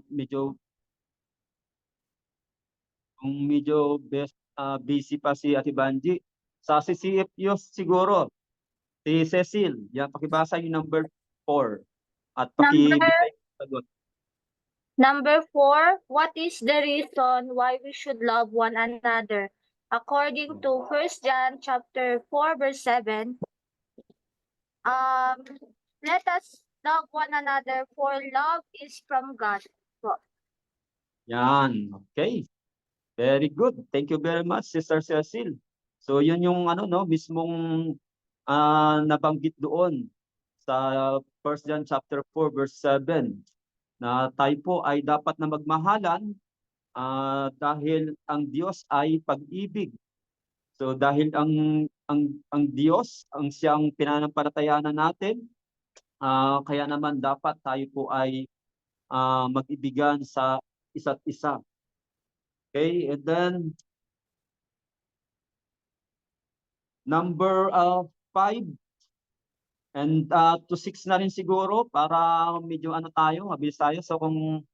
medyo busy pa si Ate Banji. Sa CCFU siguro, si Cecil. Yan, pakibasa yung number 4 at pakibigay yung sagot. Number 4, what is the reason why we should love one another? According to 1 John chapter 4 verse 7, let us love one another for love is from God. Yan, okay. Very good. Thank you very much, Sister Cecil. So yun yung mismong nabanggit doon sa 1 John chapter 4 verse 7 na tayo po ay dapat na magmahalan dahil ang Diyos ay pag-ibig. So dahil ang Diyos ang siyang pinanampalatayaan natin, kaya naman dapat tayo po ay mag-ibigan sa isa't isa. Okay, and then number 5 and to 6 na rin siguro para medyo tayo, mabilis tayo. So kung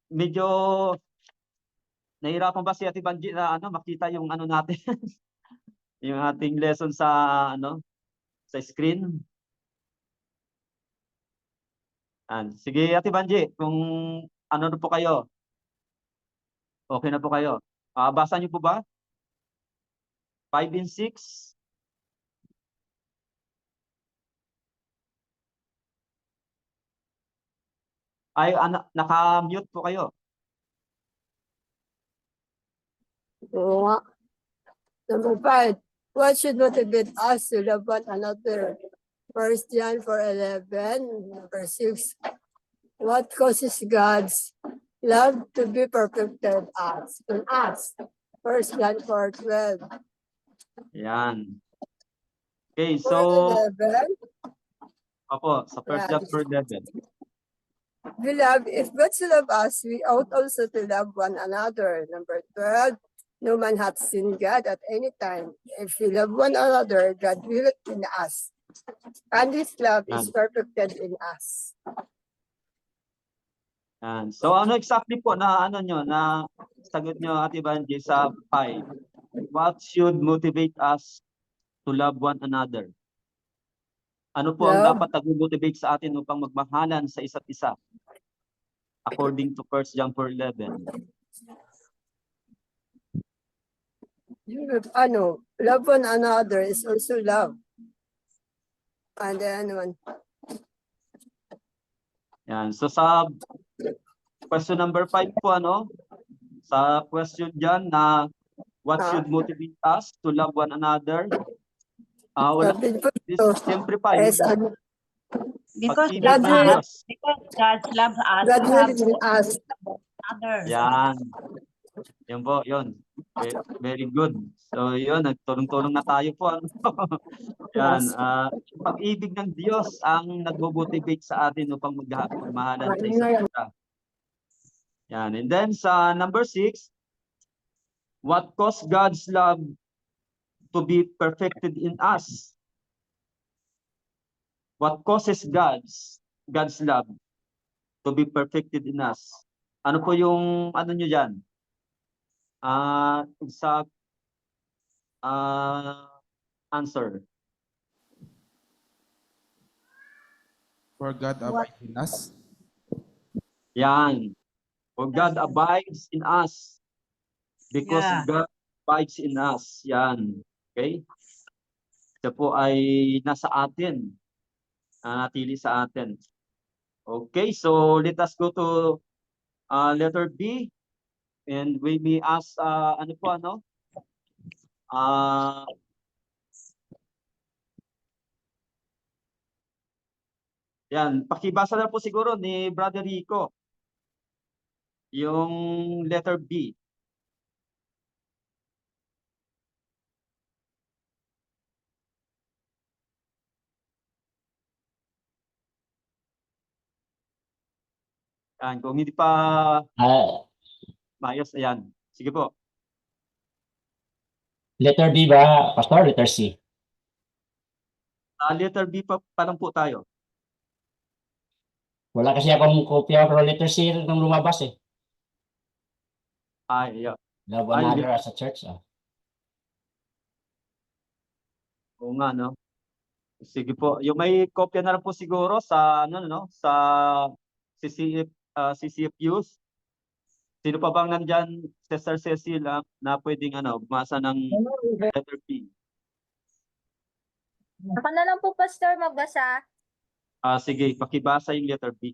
medyo nahirapan ba si Ate Banji na makita yung natin yung ating lesson sa sa screen? Sige Ate Banji, kung na po kayo. Okay na po kayo. Basa niyo po ba? 5 and 6. Ay, naka-mute po kayo. Number 5, what should motivate us to love one another? 1 John 4:11. Number 6, what causes God's love to be perfected in us? 1 John 4:12. Yan. Okay, so 11. Opo, sa 1 John 4:11. Beloved, if God so love us, we ought also to love one another. Number 12, no man hath seen God at any time. If we love one another, God dwelleth in us, and His love is perfected in us. So exactly po na na sagot nyo Ate Banji sa 5? What should motivate us to love one another? Ano po ang dapat nag-motivate sa atin upang magmahalan sa isa't isa? According to 1 John 4:11. Love one another is also love. And then Yan. So sa question number 5 po sa question dyan na what should motivate us to love one another? Siyempre pa because God loves us. God lives in us. Others. Yan. Yan po, yun. Very good. So yun, nagtulong-tulong na tayo po. Yan. Pag-ibig ng Diyos ang nag-motivate sa atin upang magmahalan sa isa't isa. Yan. And then sa number 6, what caused God's love to be perfected in us? What causes God's love to be perfected in us? Ano po yung nyo dyan? Exact answer. For God abides in us. Yan. For God abides in us. Because God abides in us. Yan. Okay? Siya po ay nasa atin. Natili sa atin. Okay, so let us go to letter B. And we may ask, yan, pakibasa na po siguro ni Brother Rico yung letter B. Yan, kung hindi pa maayos, ayan. Sige po. Letter B ba, Pastor? Letter C? Letter B pa lang po tayo. Wala kasi akong kopya from letter C nung lumabas eh. Yeah. Love one Ay, another as a church. Oo nga, no? Sige po. Yung may kopya na lang po siguro sa, ano, no? Sa CCFUs. Sino pa bang nandyan, Sister Cecil, na pwedeng, bumasa ng letter B? Ako na lang po, Pastor, magbasa. Sige, pakibasa yung letter B.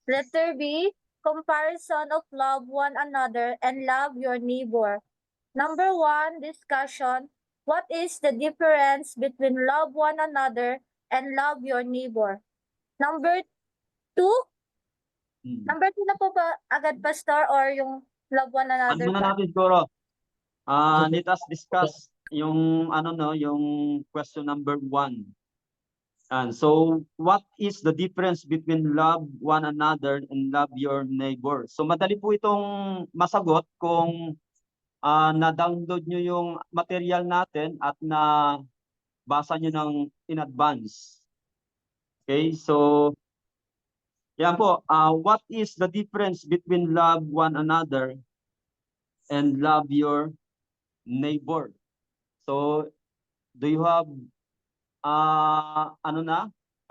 Letter B, comparison of love one another and love your neighbor. Number 1, discussion. What is the difference between love one another and love your neighbor? Number 2, Hmm. number 2 na po ba agad, Pastor, or yung love one Ano another muna pa? natin siguro? Let us discuss yung, yung question number 1. And so, what is the difference between love one another and love your neighbor? So, madali po itong masagot kung na-download nyo yung material natin at na-basa nyo ng in advance. Okay, so, yan po. What is the difference between love one another and love your neighbor? So, do you have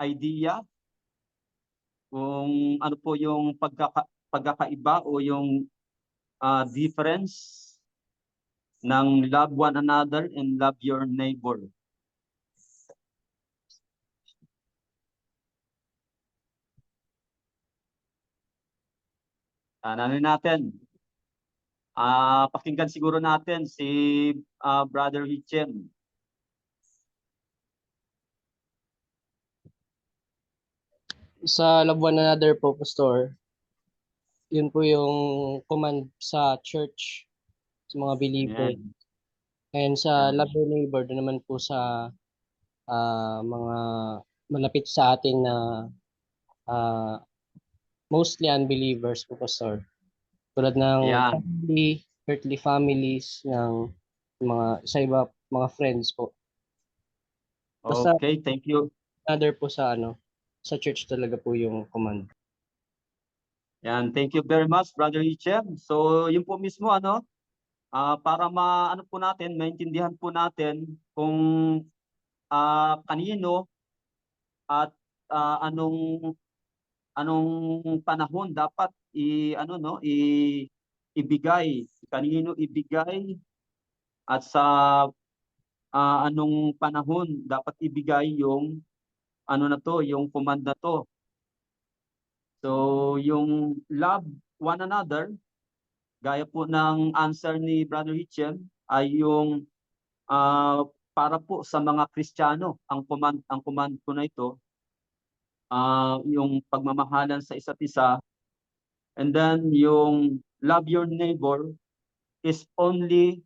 idea kung ano po yung pagkakaiba o yung difference ng love one another and love your neighbor? Ano natin? Pakinggan siguro natin si Brother Richem. Sa love one another po, Pastor, yun po yung command sa church, sa mga believer. Ayan. And sa Ayan. love your neighbor, doon naman po sa mga malapit sa atin na mostly unbelievers po, Pastor. Tulad ng Ayan. family, earthly families, ng sa iba, mga friends po. Basta Okay, thank you. another po sa sa church talaga po yung command. Yan, thank you very much, Brother Richem. So, yun po mismo, para po natin, maintindihan po natin kung kanino at anong panahon dapat ibigay, kanino ibigay at sa anong panahon dapat ibigay yung yung command na to. So, yung love one another, gaya po ng answer ni Brother Hitchem, ay yung para po sa mga Kristiyano, ang command ko na ito, yung pagmamahalan sa isa't isa. And then yung love your neighbor is only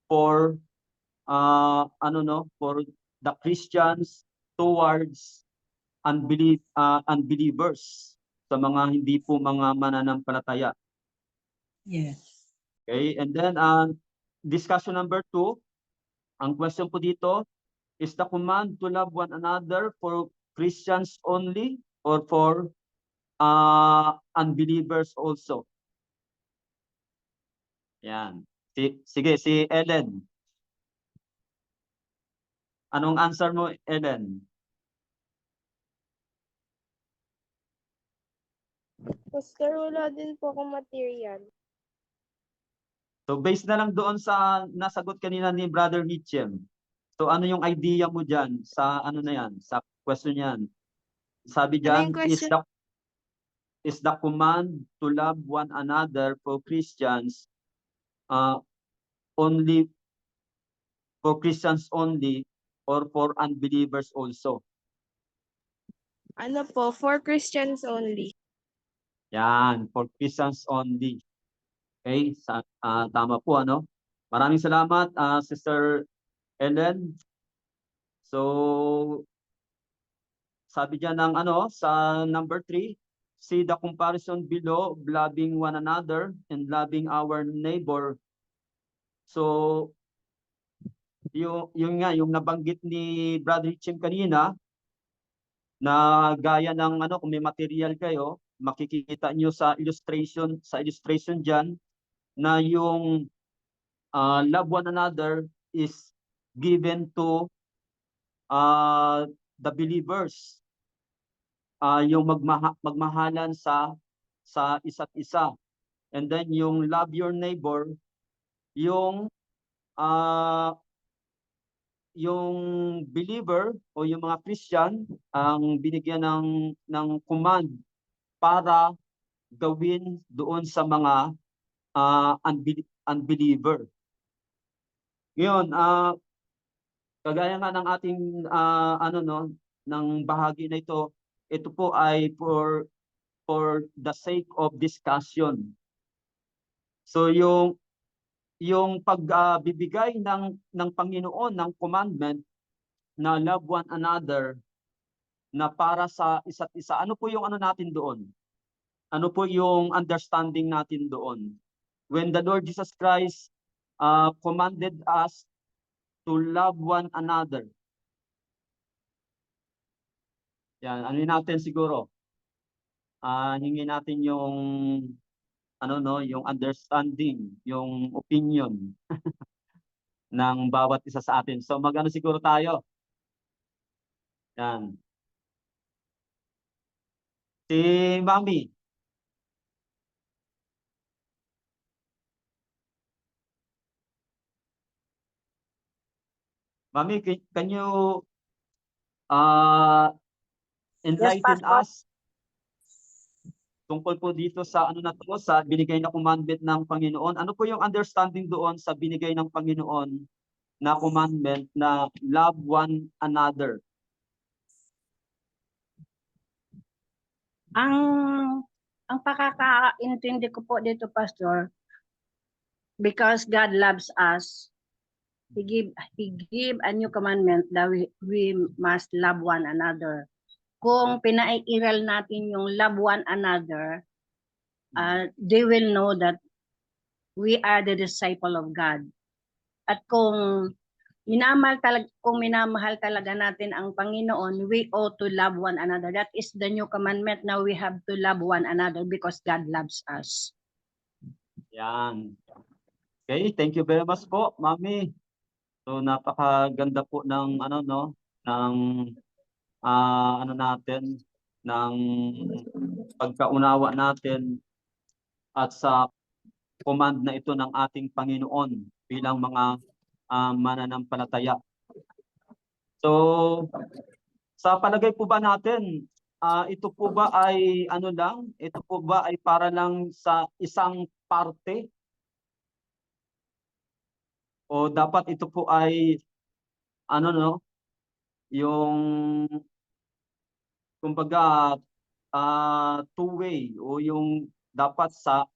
for for the Christians towards unbelievers, sa mga hindi po mga mananampalataya. Yes. Okay, and then discussion number 2, ang question po dito, is the command to love one another for Christians only or for unbelievers also? Yan. Sige, si Ellen. Anong answer mo, Ellen? Pastor, wala din po akong material. So based na lang doon sa nasagot kanina ni Brother Hitchem. So ano yung idea mo dyan sa na yan, sa question yan? Sabi dyan, Ano yung question? is the command to love one another for Christians only for Christians only or for unbelievers also? Ano po, for Christians only. Yan, for Christians only. Okay, tama po, Maraming salamat, Sister Ellen. So, sabi dyan ng sa number 3, see the comparison below, loving one another and loving our neighbor. So, yung nabanggit ni Brother Hitchem kanina, na gaya ng ano, kung may material kayo, makikita nyo sa illustration diyan na yung love one another is given to the believers. Yung magmahalan sa isa't isa. And then yung love your neighbor, yung believer o yung mga Christian ang binigyan ng command para gawin doon sa mga unbeliever. Ngayon, kagaya nga ng ating ng bahagi na ito po ay for the sake of discussion. So yung pagbibigay ng Panginoon ng commandment na love one another na para sa isa't isa. Ano po yung ano natin doon? Ano po yung understanding natin doon? When the Lord Jesus Christ commanded us to love one another. Yan, ano natin siguro? Hingi natin yung yung understanding, yung opinion ng bawat isa sa atin. So magano siguro tayo? Yan. Si Mami. Mami, can you enlighten us tungkol po dito sa sa binigay na commandment ng Panginoon? Ano po yung understanding doon sa binigay ng Panginoon na commandment na love one another? Ang pakakaintindi ko po dito, Pastor, because God loves us, He give a new commandment that we must love one another. Kung pinairal natin yung love one another, they will know that we are the disciple of God. At kung minamahal talaga natin ang Panginoon, we ought to love one another. That is the new commandment. Now we have to love one another because God loves us. Yan. Okay, thank you very much po, Mami. So napakaganda po ng natin ng pagkaunawa natin at sa command na ito ng ating Panginoon bilang mga mananampalataya. So sa palagay po ba natin, ito po ba ay ito po ba ay para lang sa isang parte? O dapat ito po ay yung kumbaga two-way o yung dapat sa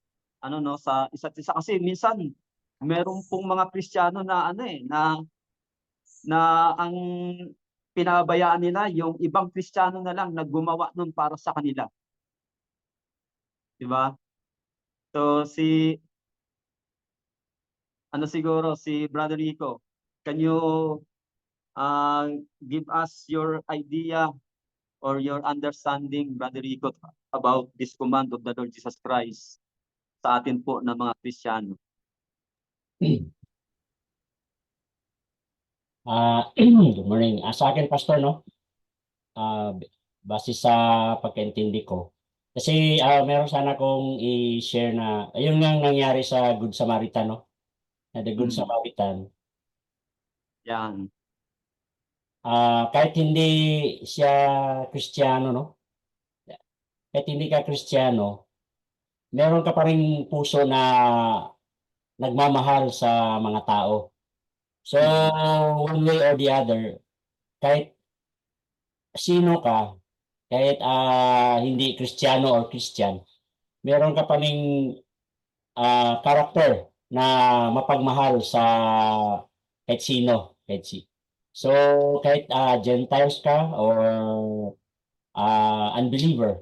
sa isa't isa, kasi minsan meron pong mga Kristiyano na na ang pinabayaan nila yung ibang Kristiyano na lang na gumawa nun para sa kanila. Di ba? So siguro si Brother Rico, can you give us your idea or your understanding, Brother Rico, about this command of the Lord Jesus Christ sa atin po na mga Kristiyano? Good morning. Sa akin, Pastor, no? Base sa pagkaintindi ko. Kasi meron sana akong i-share na ayun nga nangyari sa Good Samaritan, no? Na the Good Samaritan. Yan. Kahit hindi siya Kristiyano, no? Kahit hindi ka Kristiyano, meron ka pa rin puso na nagmamahal sa mga tao. So, one way or the other, kahit sino ka, kahit hindi Kristiyano or Christian, meron ka pa rin karakter na mapagmahal sa kahit sino. So, kahit Gentiles ka or unbeliever,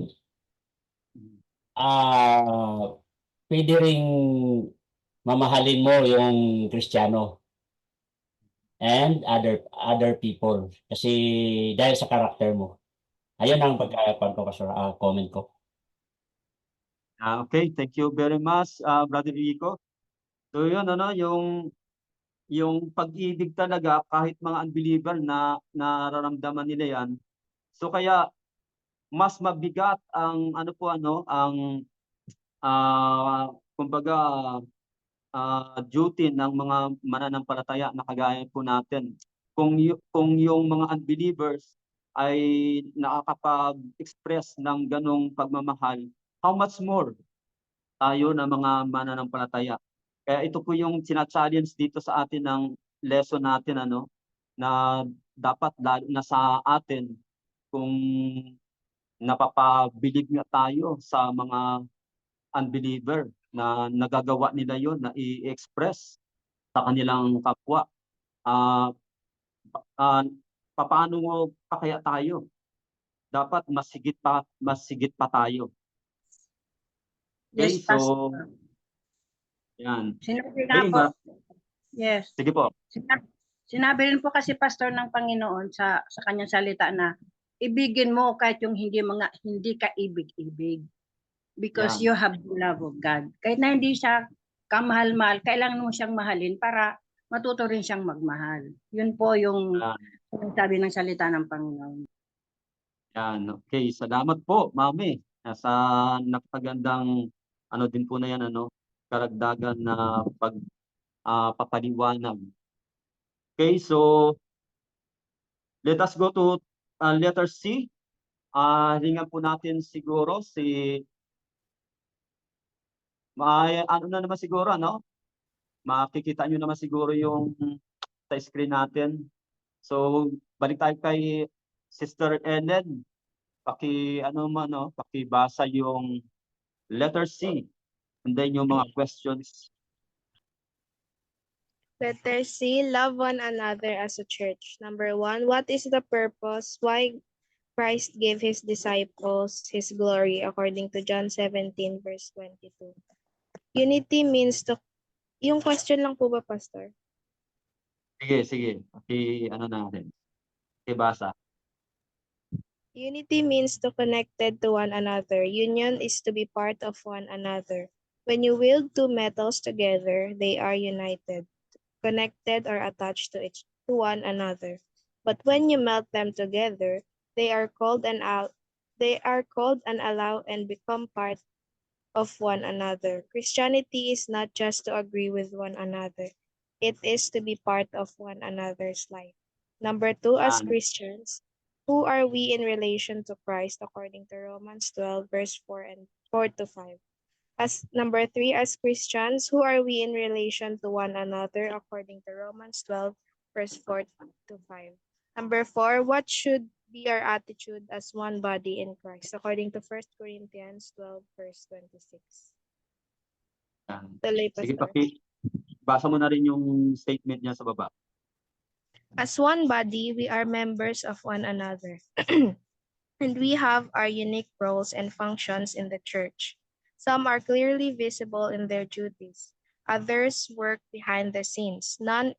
pwede ring mamahalin mo yung Kristiyano and other people kasi dahil sa karakter mo. Ayun ang comment ko. Okay, thank you very much, Brother Rico. So yun, ano, yung pag-ibig talaga, kahit mga unbeliever na nararamdaman nila yan. So kaya, mas mabigat ang, ano po, ano, ang, kumbaga, duty ng mga mananampalataya na kagaya po natin. Kung yung mga unbelievers ay nakakapag-express ng ganong pagmamahal, how much more tayo na mga mananampalataya. Kaya ito po yung sina-challenge dito sa atin ng lesson natin, ano, na dapat lalo na sa atin kung napapabilib nga tayo sa mga unbeliever na nagagawa nila yon na i-express sa kanilang kapwa. Ah, ah, papaano mo pa kaya tayo? Dapat mas higit pa tayo. Okay, Yes, so Pastor. yan. Sinabi nga Okay, po, yes. sige po. Sinabi rin po kasi Pastor ng Panginoon sa kanyang salita na ibigin mo kahit yung hindi ka ibig-ibig. Because Yan. you have the love of God. Kahit na hindi siya kamahal-mahal, kailangan mo siyang mahalin para matuto rin siyang magmahal. Yun po yung sabi ng salita ng Panginoon. Yan. Okay, salamat po, Mami. Sa napakagandang ano din po na yan, ano, karagdagan na papaliwanag. Okay, so let us go to letter C. Hingan po natin siguro ano na naman siguro, ano? Makikita nyo naman siguro yung sa screen natin. So, balik tayo kay Sister Ellen. Pakibasa yung letter C. And then yung mga questions. Letter C, love one another as a church. Number 1, what is the purpose? Why Christ gave his disciples his glory according to John 17 verse 22. Unity means to, yung question lang po ba, Pastor? Sige. Ano natin. Pakibasa. Unity means to connected to one another. Union is to be part of one another. When you wield two metals together, they are united, connected or attached to one another. But when you melt them together, they are called and allow and become part of one another. Christianity is not just to agree with one another. It is to be part of one another's life. Number 2, as Yan. Christians, who are we in relation to Christ according to Romans 12 verse 4 to 5? As number 3, as Christians, who are we in relation to one another according to Romans 12 verse 4 to 5? Number 4, what should be our attitude as one body in Christ according to 1 Corinthians 12 verse 26? Yan. Tuloy, Sige, Pastor. basa mo na rin yung statement niya sa baba. As one body, we are members of one another. And we have our unique roles and functions in the church. Some are clearly visible in their duties. Others work behind the scenes, none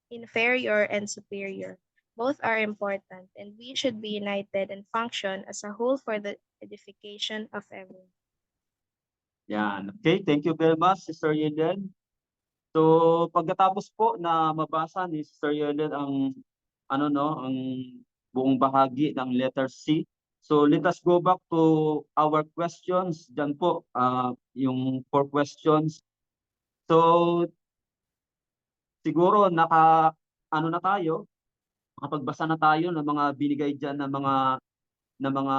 inferior and superior. Both are important, and we should be united and function as a whole for the edification of everyone. Yan. Okay, thank you very much, Sister Yelen. So, pagkatapos po na mabasa ni Sister Yelen ang buong bahagi ng letter C. So, let us go back to our questions. Diyan po, yung 4 questions. So, siguro nakapagbasa na tayo ng mga binigay diyan ng mga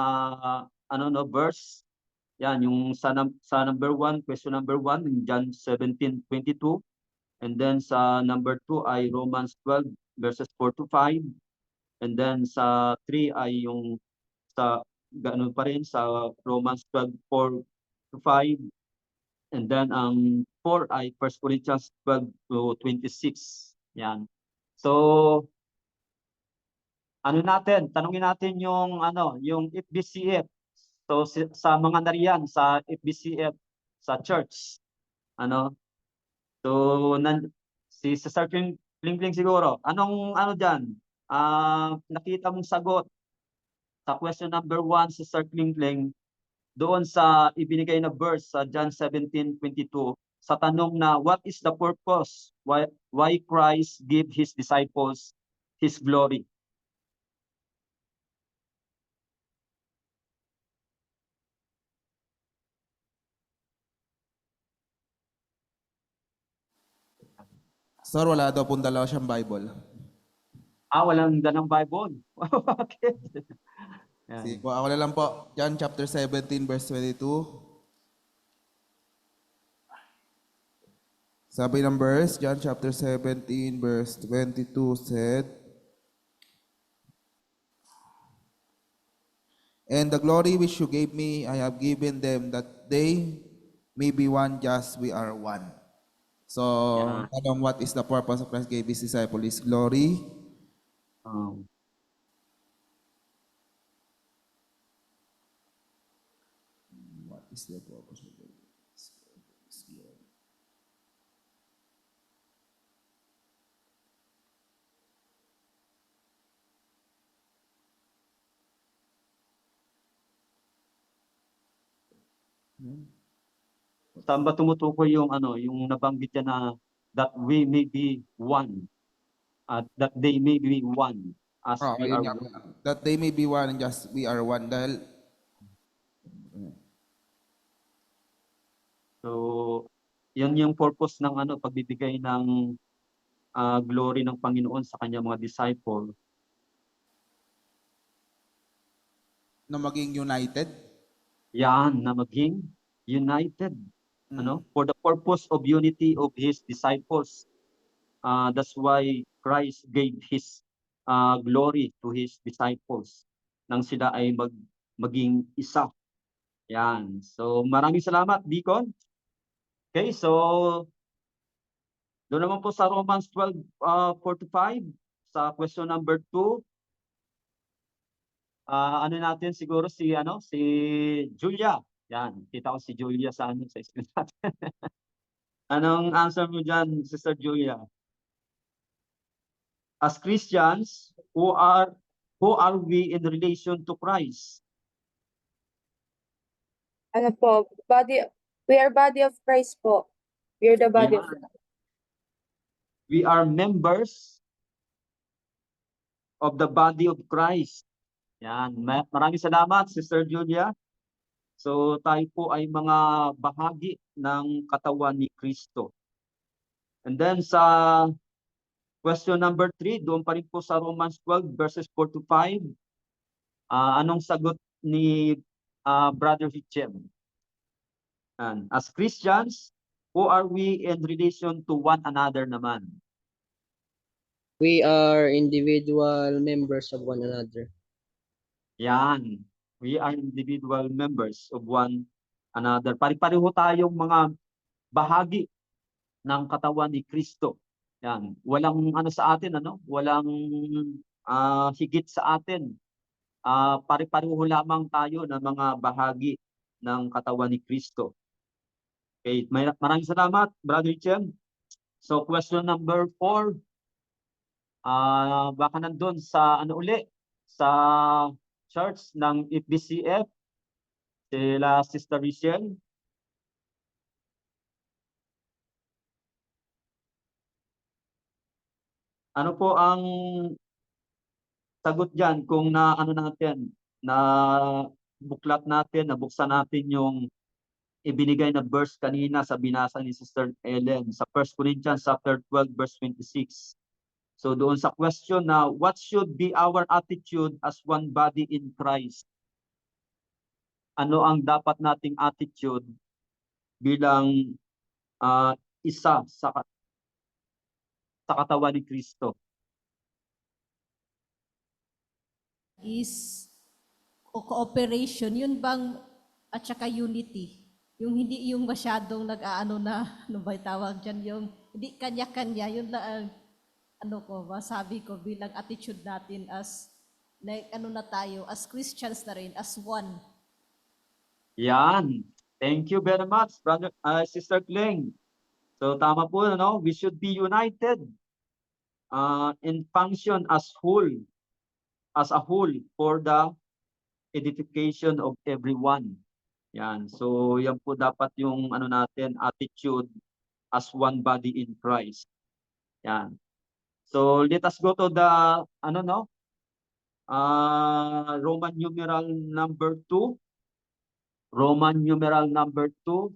verse. Yan, yung sa number 1, question number 1, John 17:22. And then sa number 2 ay Romans 12 verses 4 to 5. And then sa 3 ay yung sa ganun pa rin sa Romans 12, 4 to 5. And then ang 4 ay 1 Corinthians 12 to 26. Yan. So, tanungin natin yung FBCF. So sa mga nariyan sa FBCF sa church, so si Sister Pling siguro, anong diyan? Nakita mong sagot sa question number 1, Sister Klingkling, doon sa ibinigay na verse sa John 17:22, sa tanong na what is the purpose why Christ give his disciples his glory? Pastor, wala daw pong dalawa siyang Bible. Walang dalang Bible. Bakit? Yan. Sige po, ako na lang po. John chapter 17 verse 22. Sabi ng verse, John chapter 17 verse 22 said, "And the glory which you gave me, I have given them, that they may be one just we are one." So, Yeah. tanong, what is the purpose of Christ gave his disciple his glory? Um, What is the purpose of his glory? Saan ba tumutukoy yung yung nabanggit niya na that we may be one, at that they may be one as we Ayun are nga. one. That they may be one and just we are one. Dahil, So, yun yung purpose ng pagbibigay ng glory ng Panginoon sa kanyang mga disciple. na maging united. Yan, na maging united. For the purpose of unity of his disciples. That's why Christ gave his glory to his disciples nang sila ay maging isa. Yan. So maraming salamat, Deacon. Okay, so doon naman po sa Romans 12:4-5 sa question number 2. Natin siguro si Julia. Yan, kita ko si Julia sa screen natin. Anong answer mo diyan, Sister Julia? As Christians, who are we in relation to Christ? Ano po, we are body of Christ po. We are the body of Yan. We are members of the body of Christ. Yan. Maraming salamat, Sister Julia. So tayo po ay mga bahagi ng katawan ni Kristo. And then sa question number 3, doon pa rin po sa Romans 12 verses 4-5. Anong sagot ni Brother Hichem? And as Christians, who are we in relation to one another naman? We are individual members of one another. Yan. We are individual members of one another. Pari-pareho tayong mga bahagi ng katawan ni Kristo. Yan. Walang sa atin, walang higit sa atin. Pari-pareho lamang tayo ng mga bahagi ng katawan ni Kristo. Okay, maraming salamat, Brother Chen. So question number 4. Baka nandun sa sa church ng FBCF, sila Sister Richelle. Ano po ang sagot diyan kung natin, na buklat natin, nabuksan natin yung ibinigay na verse kanina sa binasa ni Sister Ellen sa 1 Corinthians chapter 12 verse 26. So doon sa question na what should be our attitude as one body in Christ? Ano ang dapat nating attitude bilang isa sa katawan ni Kristo? Is cooperation, yun bang, at saka unity. Yung hindi yung masyadong nag-aano na, ano ba tawag dyan, yung hindi kanya-kanya, yun lang masabi ko bilang attitude natin as, tayo, as Christians na rin, as one. Yan. Thank you very much, Brother, Sister Kling. So tama po, we should be united in function as a whole for the edification of everyone. Yan. So yan po dapat yung ano natin, attitude as one body in Christ. Yan. So let us go to the ano no? Roman numeral number 2. Roman numeral number 2.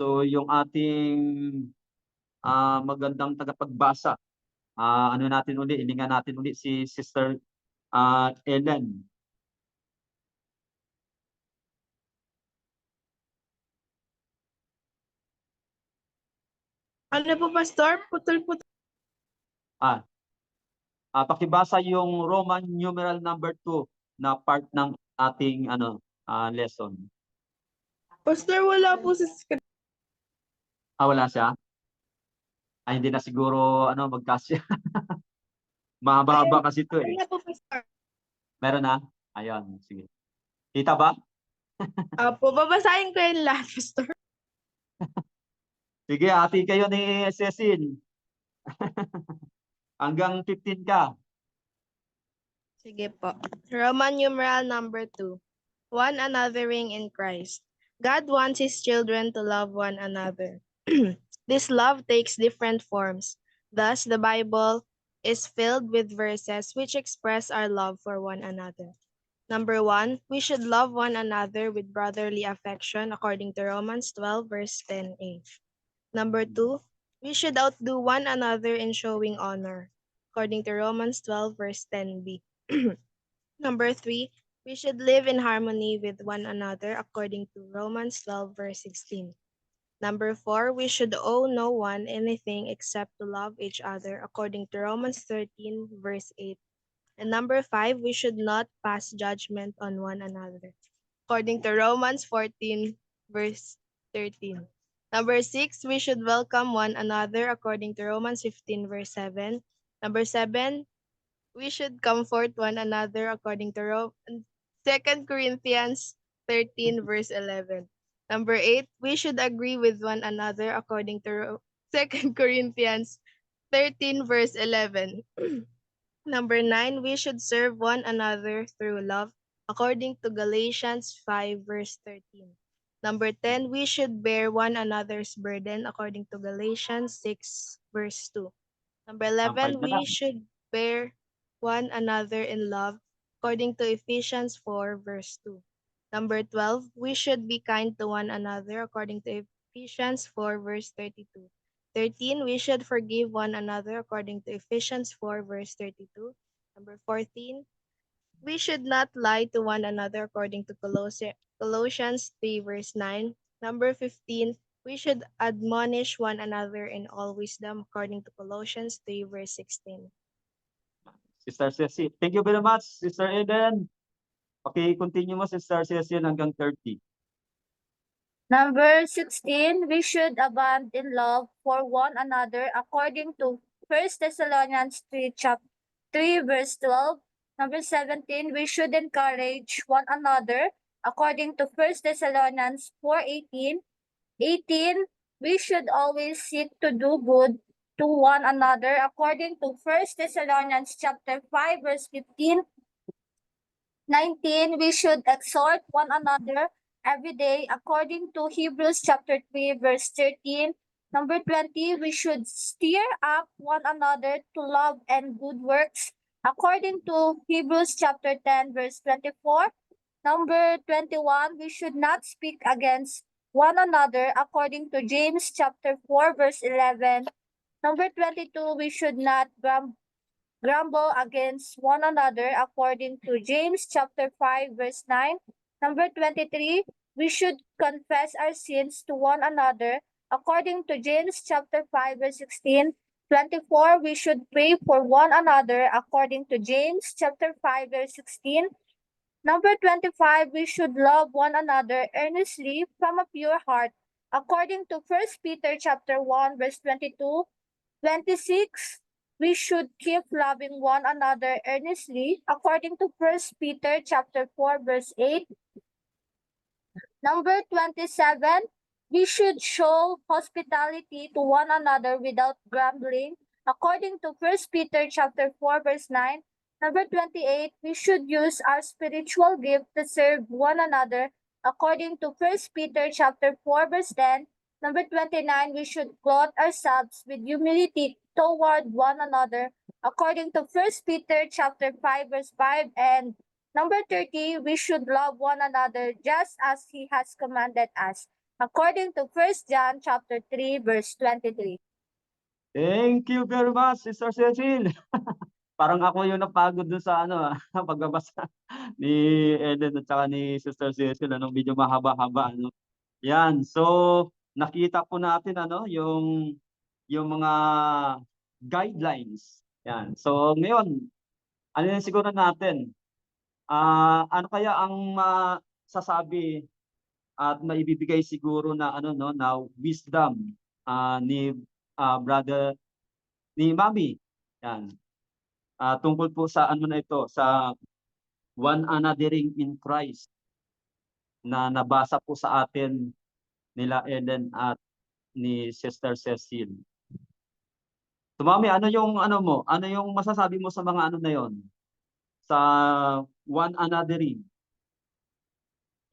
So yung ating magandang tagapagbasa. Ano natin uli, ilingan natin uli si Sister Ellen. Ano po, Pastor? Putol-putol. Pakibasa yung Roman numeral number 2 na part ng ating lesson. Pastor, wala po sa script. Wala siya? Hindi na siguro magkasya. Mahaba-haba kasi ito eh. Wala po, Pastor. Meron na? Ayun, sige. Kita ba? Apo, babasahin ko yung lahat, Pastor. Sige, ati kayo ni Cecil. Hanggang 15 ka. Sige po. Roman numeral number 2. One anothering in Christ. God wants His children to love one another. This love takes different forms. Thus, the Bible is filled with verses which express our love for one another. Number 1, we should love one another with brotherly affection according to Romans 12 verse 10a. Number 2, we should outdo one another in showing honor according to Romans 12 verse 10b. Number 3, we should live in harmony with one another according to Romans 12 verse 16. Number 4, we should owe no one anything except to love each other according to Romans 13 verse 8. And number 5, we should not pass judgment on one another according to Romans 14 verse 13. Number 6, we should welcome one another according to Romans 15 verse 7. Number 7, we should comfort one another according to 2 Corinthians 13 verse 11. Number 8, we should agree with one another according to 2 Corinthians 13 verse 11. Number 9, we should serve one another through love according to Galatians 5 verse 13. Number 10, we should bear one another's burden according to Galatians 6 verse 2. Number 11, we should bear one another in love according to Ephesians 4 verse 2. Number 12, we should be kind to one another according to Ephesians 4 verse 32. 13, we should forgive one another according to Ephesians 4 verse 32. Number 14, we should not lie to one another according to Colossians 3 verse 9. Number 15, we should admonish one another in all wisdom according to Colossians 3 verse 16. Sister Cecil. Thank you very much, Sister Eden. Okay, continue mo, Sister Cecil, hanggang 30. Number 16, we should abound in love for one another according to 1 Thessalonians 3 verse 12. Number 17, we should encourage one another according to 1 Thessalonians 4:18. 18, we should always seek to do good to one another according to 1 Thessalonians chapter 5 verse 15. 19, we should exhort one another every day according to Hebrews chapter 3 verse 13. Number 20, we should stir up one another to love and good works according to Hebrews chapter 10 verse 24. Number 21, we should not speak against one another according to James chapter 4 verse 11. Number 22, we should not grumble against one another according to James chapter 5 verse 9. Number 23, we should confess our sins to one another according to James chapter 5 verse 16. 24, we should pray for one another according to James chapter 5 verse 16. Number 25, we should love one another earnestly from a pure heart according to 1 Peter chapter 1 verse 22. 26, we should keep loving one another earnestly according to 1 Peter chapter 4 verse 8. Number 27, we should show hospitality to one another without grumbling according to 1 Peter chapter 4 verse 9. Number 28, we should use our spiritual gift to serve one another according to 1 Peter chapter 4 verse 10. Number 29, we should clothe ourselves with humility toward one another according to 1 Peter chapter 5 verse 5. And number 30, we should love one another just as he has commanded us according to 1 John chapter 3 verse 23. Thank you very much, Sister Cecil. Parang ako yung napagod dun sa pagbabasa ni Ellen at saka ni Sister Cecil, medyo mahaba-haba, Yan. So, nakita po natin yung mga guidelines. Yan. So, ngayon, ano yung siguro natin? Ano kaya ang masasabi at maibibigay siguro na na wisdom ni brother ni Mami? Yan. Tungkol po sa na ito, sa one anothering in Christ na nabasa po sa atin nila Ellen at ni Sister Cecil. So, Mami, ano yung masasabi mo sa mga na yon? Sa one anothering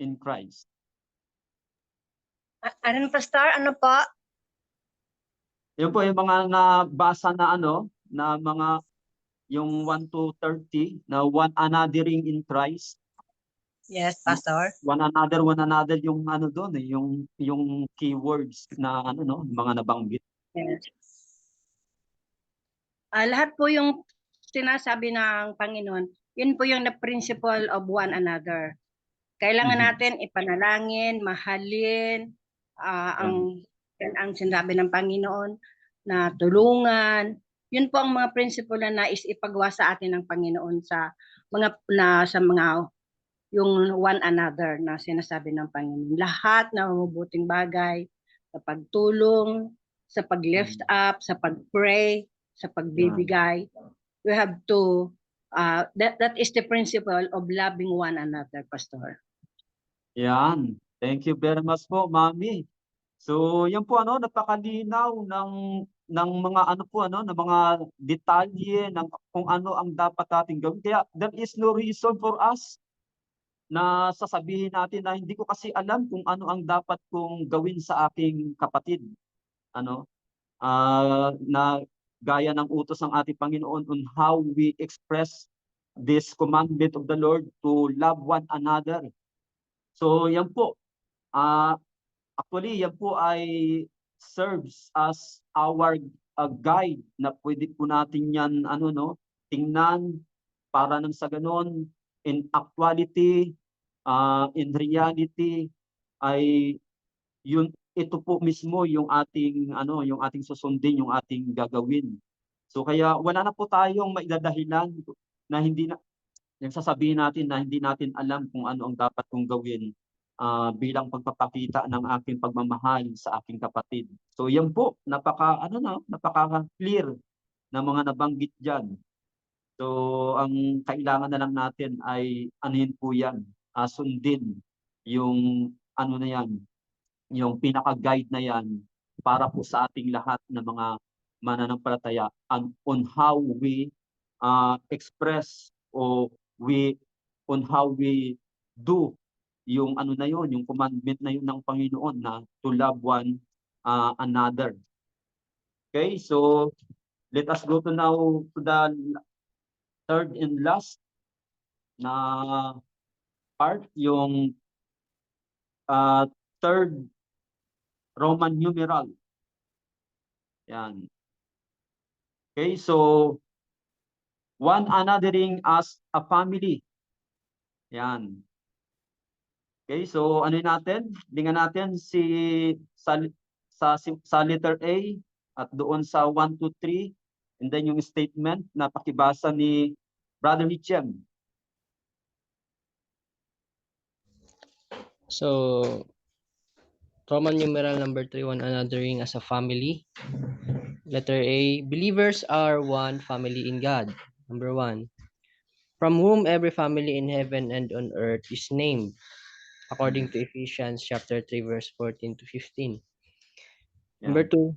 in Christ. Ano, Pastor? Ano po? Yun po yung mga nabasa na na mga yung 1 to 30 na one anothering in Christ. Yes, Pastor. One another yung doon yung keywords na mga nabanggit. Yes. Lahat po yung sinasabi ng Panginoon, yun po yung the principle of one another. Kailangan natin ipanalangin, mahalin, ang sinabi ng Panginoon na tulungan. Yun po ang mga prinsipyo na nais ipagawa sa atin ng Panginoon sa mga yung one another na sinasabi ng Panginoon. Lahat na mabubuting bagay, sa pagtulong, sa pag-lift up, sa pag-pray, sa pagbibigay. We have to, that is the principle of loving one another, Pastor. Yan. Thank you very much po, Mami. So, yan po napakalinaw ng mga ng mga detalye ng kung ano ang dapat nating gawin. Kaya there is no reason for us na sasabihin natin na hindi ko kasi alam kung ano ang dapat kong gawin sa aking kapatid. Na gaya ng utos ng ating Panginoon on how we express this commandment of the Lord to love one another. So yan po, actually yan po ay serves as our guide na pwede po natin yan tingnan para nang sa ganon in actuality, in reality ay ito po mismo yung ating yung ating susundin, yung ating gagawin. So kaya wala na po tayong maidadahilan na hindi na yung sasabihin natin na hindi natin alam kung ano ang dapat kong gawin bilang pagpapakita ng aking pagmamahal sa aking kapatid. So yan po, napaka-clear na mga nabanggit diyan. So ang kailangan na lang natin ay anuhin po yan, sundin yung na yan, yung pinaka-guide na yan para po sa ating lahat na mga mananampalataya on how we express o on how we do yung na yon, yung commandment na yun ng Panginoon na to love one another. Okay, so let us go to now to the third and last na part, yung third Roman numeral. Yan. Okay, so one anothering as a family. Yan. Okay, so natin? Tingnan natin sa letter A at doon sa 1, 2, 3 and then yung statement na pakibasa ni Brother Mitchem. So, Roman numeral number 3, one anothering as a family. Letter A, believers are one family in God. Number 1, from whom every family in heaven and on earth is named, according to Ephesians chapter 3, verse 14 to 15. Number 2,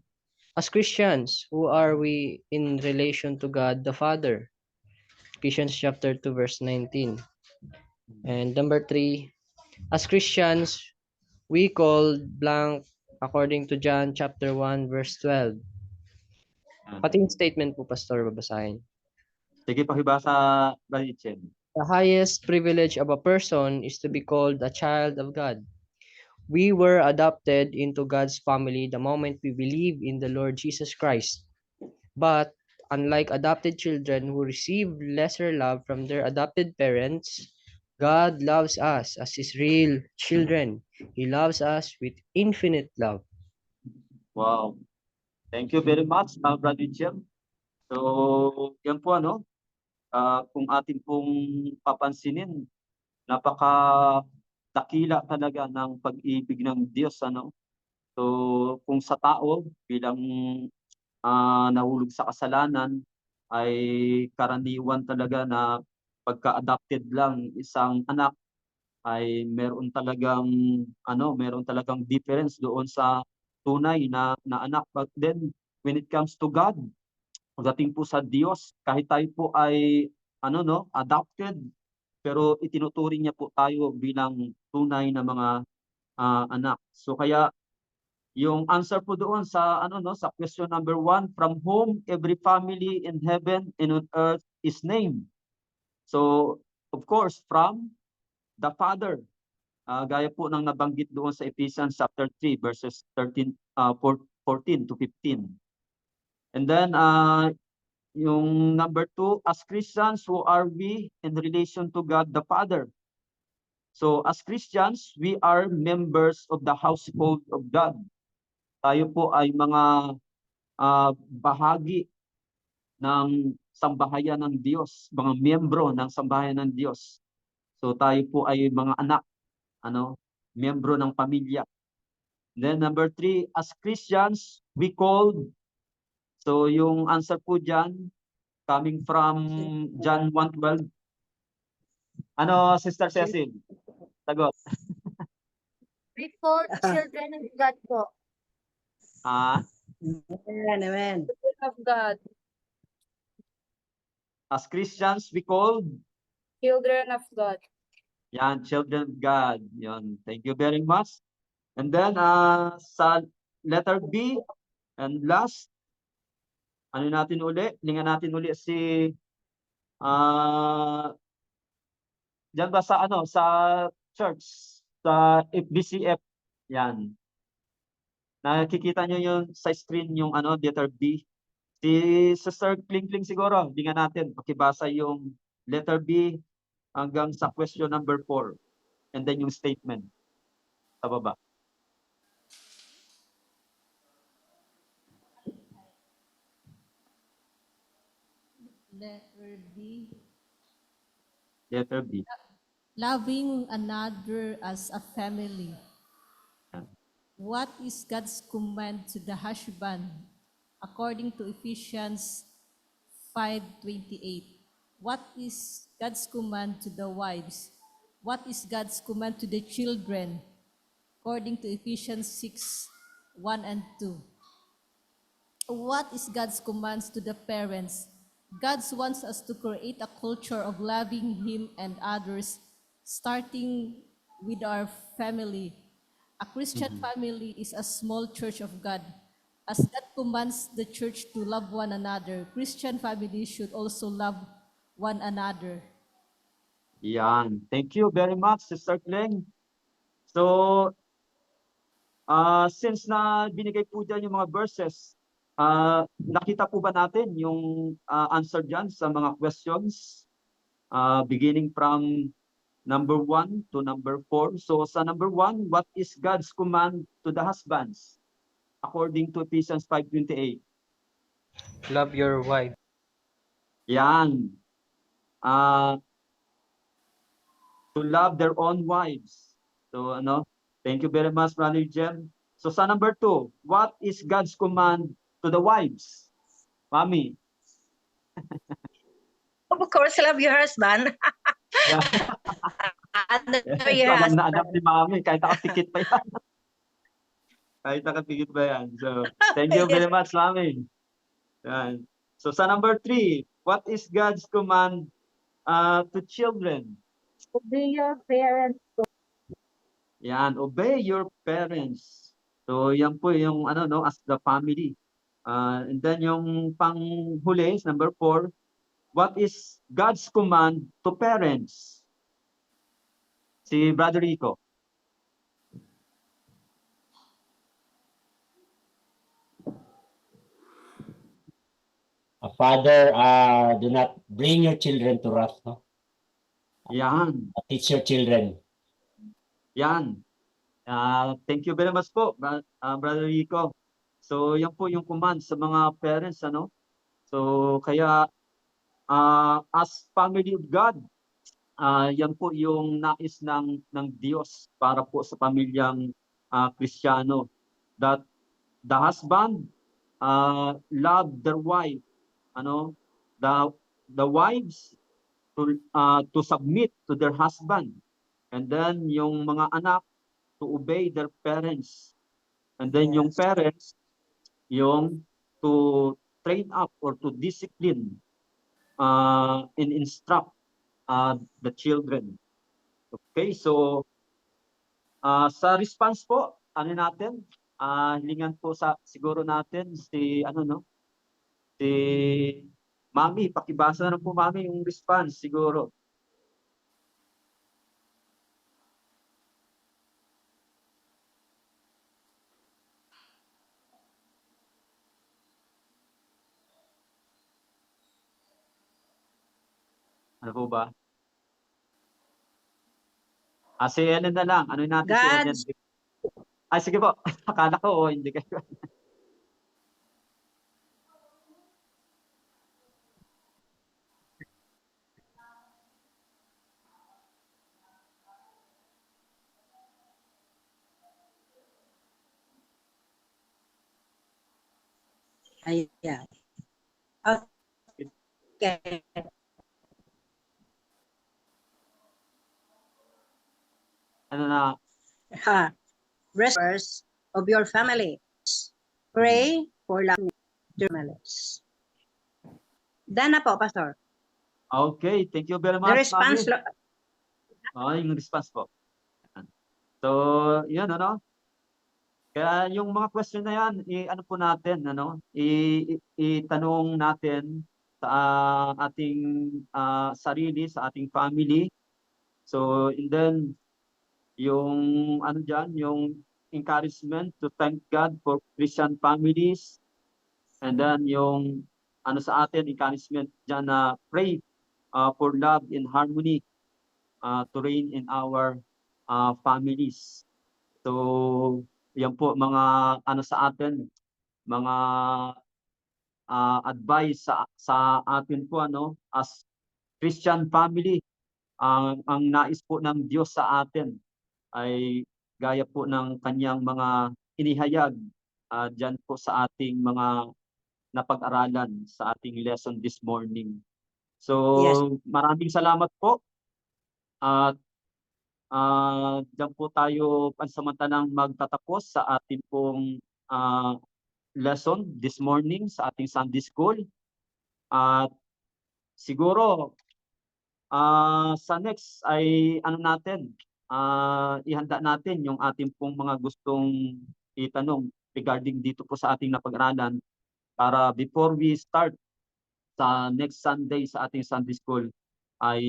as Christians, who are we in relation to God the Father? Ephesians chapter 2, verse 19. And number 3, as Christians, we call blank according to John chapter 1, verse 12. Pati yung statement po, Pastor, babasahin. Sige, pakibasa, Brother Chen. The highest privilege of a person is to be called a child of God. We were adopted into God's family the moment we believe in the Lord Jesus Christ. But unlike adopted children who receive lesser love from their adopted parents, God loves us as His real children. He loves us with infinite love. Wow. Thank you very much, Brother Chen. So, yan po ano, kung atin pong papansinin, napaka dakila talaga ng pag-ibig ng Diyos, ano. So, kung sa tao bilang nahulog sa kasalanan ay karaniwan talaga na pagka-adopted lang isang anak ay meron talagang difference doon sa tunay na anak. But then when it comes to God, pagdating po sa Diyos, kahit tayo po ay adopted, pero itinuturing niya po tayo bilang tunay na mga anak. So kaya yung answer po doon sa sa question number 1, from whom every family in heaven and on earth is named. So of course from the Father. Gaya po ng nabanggit doon sa Ephesians chapter 3 verses 14 to 15. And then yung number 2, as Christians, who are we in relation to God the Father? So as Christians, we are members of the household of God. Tayo po ay mga bahagi ng sambahayan ng Diyos, mga miyembro ng sambahayan ng Diyos. So tayo po ay mga anak, miyembro ng pamilya. Then number 3, as Christians, we called. So yung answer po dyan, coming from John 1:12. Ano, Sister Cecil? Sagot. We call children of God po. Amen. Children of God. As Christians, we called. Children of God. Yan, children of God. Yan. Thank you very much. And then, sa letter B, and last, lingan natin uli si, dyan ba sa, sa church, sa FBCF, yan. Nakikita nyo yung sa screen yung, letter B. Si Sister Kling siguro, lingan natin, pakibasa yung letter B hanggang sa question number 4. And then yung statement sa baba. Letter B. Letter B. Loving another as a family. What is God's command to the husband according to Ephesians 5:28? What is God's command to the wives? What is God's command to the children according to Ephesians 6:1 and 2? What is God's commands to the parents? God wants us to create a culture of loving Him and others, starting with our family. A Christian family is a small church of God. As God commands the church to love one another, Christian families should also love one another. Yan. Thank you very much, Sister Kling. So, since na binigay po dyan yung mga verses, nakita po ba natin yung answer dyan sa mga questions? Beginning from number 1 to number 4. So sa number 1, what is God's command to the husbands? According to Ephesians 5:28. Love your wife. Yan. To love their own wives. So thank you very much, Brother Jem. So sa number 2, what is God's command to the wives? Mami. Of course, love your husband. Yeah. Honor your Tamang husband. na-adapt ni Mami, kahit nakapikit pa yan. Kahit nakapikit pa yan. So, thank you very much, Mami. Yan. So, sa number 3, what is God's command to children. Obey your parents. Yan, obey your parents. So yan po yung ano no, as the family. And then yung panghuli, number 4, what is God's command to parents? Si Brother Rico. Father, do not bring your children to wrath, no? Yan, Teach your children. yan. Thank you very much po, Brother Rico. So yan po yung command sa mga parents, ano? So kaya as family of God, yan po yung nais ng Diyos para po sa pamilyang Kristiyano, that the husband love their wife, ano, the wives to submit to their husband, and then yung mga anak to obey their parents, and then yung parents yung to train up or to discipline and instruct the children. Okay, so sa response po, ano natin? Hilingan po sa siguro natin si ano no? Si Mami, pakibasa na po Mami yung response siguro. Ano po ba? Si Ellen na lang. Ano natin si Ellen? God's Ay, sige po. Akala ko, hindi kayo. Ayan. Okay. Ano na? Rest of your family. Pray for love your families. Done na po, Pastor. Okay, thank you very much. The response, Mami. Yung response po. So, yun ano. Kaya yung mga question na yan, ano po natin, ano, itanong natin sa ating sarili, sa ating family. So, and then, yung ano dyan, yung encouragement to thank God for Christian families. And then, yung ano sa atin, encouragement dyan na pray for love and harmony to reign in our families. So, yan po mga ano sa atin, mga advice sa atin po ano as Christian family. Ang nais po ng Diyos sa atin ay gaya po ng kanyang mga inihayag diyan po sa ating mga napag-aralan sa ating lesson this morning. So, Yes. maraming salamat po. At diyan po tayo pansamantalang magtatapos sa ating pong lesson this morning sa ating Sunday School. At siguro sa next ay ano natin, ihanda natin yung ating pong mga gustong itanong regarding dito po sa ating napag-aralan para before we start sa next Sunday sa ating Sunday School ay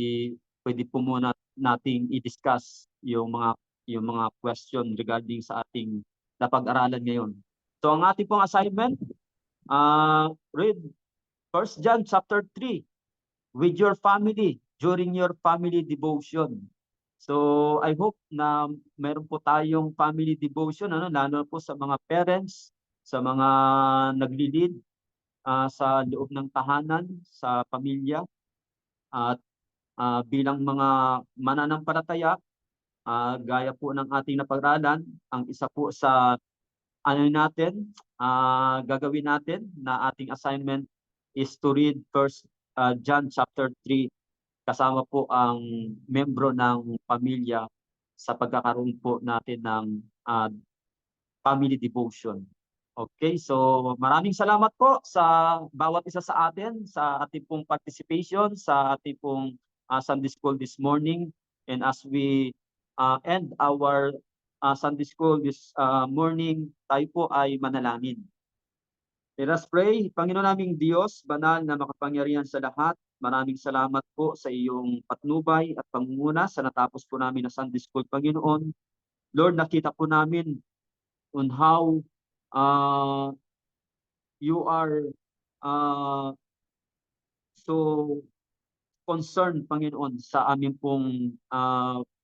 pwede po muna nating i-discuss yung mga question regarding sa ating napag-aralan ngayon. So ang ating pong assignment, read 1 John chapter 3 with your family during your family devotion. So I hope na meron po tayong family devotion, ano, lalo po sa mga parents, sa mga nagli-lead sa loob ng tahanan, sa pamilya, at bilang mga mananampalataya, gaya po ng ating napag-aralan, ang isa po sa ano natin, gagawin natin na ating assignment is to read 1 John chapter 3 kasama po ang membro ng pamilya sa pagkakaroon po natin ng family devotion. Okay, so maraming salamat po sa bawat isa sa atin, sa ating pong participation, sa ating pong Sunday school this morning. And as we end our Sunday school this morning, tayo po ay manalangin. Let us pray. Panginoon naming Diyos, banal na makapangyarihan sa lahat, maraming salamat po sa iyong patnubay at pangunguna sa natapos po namin na Sunday school, Panginoon. Lord, nakita po namin on how you are so concerned, Panginoon, sa aming pong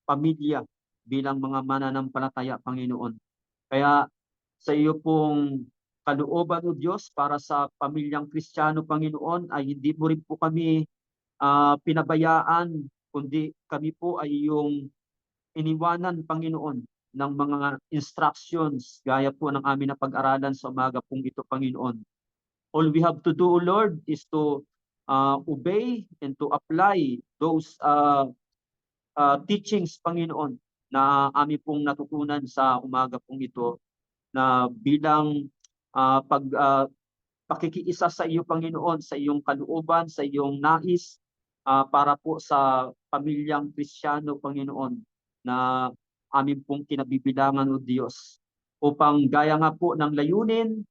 pamilya bilang mga mananampalataya, Panginoon. Kaya sa iyo pong kalooban, O Diyos, para sa pamilyang Kristiyano, Panginoon, ay hindi mo rin po kami pinabayaan, kundi kami po ay yung iniwanan, Panginoon, ng mga instructions gaya po ng amin na pag-aralan sa umaga pong ito, Panginoon. All we have to do, O Lord, is to obey and to apply those teachings, Panginoon, na amin pong natutunan sa umaga pong ito, na bilang pakikiisa sa iyo, Panginoon, sa iyong kalooban, sa iyong nais, para po sa pamilyang Kristiyano, Panginoon, na amin pong kinabibilangan, O Diyos, upang gaya nga po ng layunin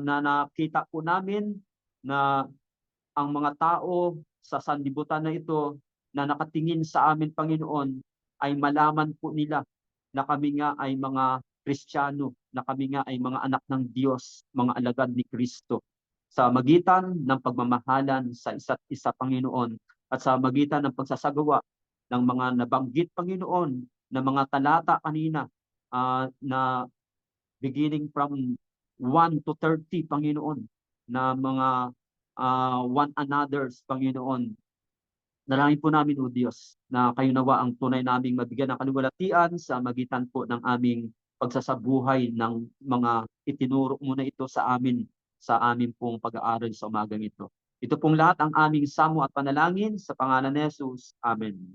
na nakita po namin na ang mga tao sa sanlibutan na ito na nakatingin sa amin, Panginoon, ay malaman po nila na kami nga ay mga Kristiyano, na kami nga ay mga anak ng Diyos, mga alagad ni Kristo, sa magitan ng pagmamahalan sa isa't isa, Panginoon, at sa magitan ng pagsasagawa ng mga nabanggit, Panginoon, na mga talata kanina na beginning from 1 to 30, Panginoon, na mga one another's, Panginoon. Dalangin po namin, O Diyos, na kayo nawa ang tunay naming mabigyan ng kaluwalhatian sa magitan po ng aming pagsasabuhay ng mga itinuro mo na ito sa amin pong pag-aaral sa umagang ito. Ito pong lahat ang aming samo at panalangin sa pangalan ni Jesus. Amen.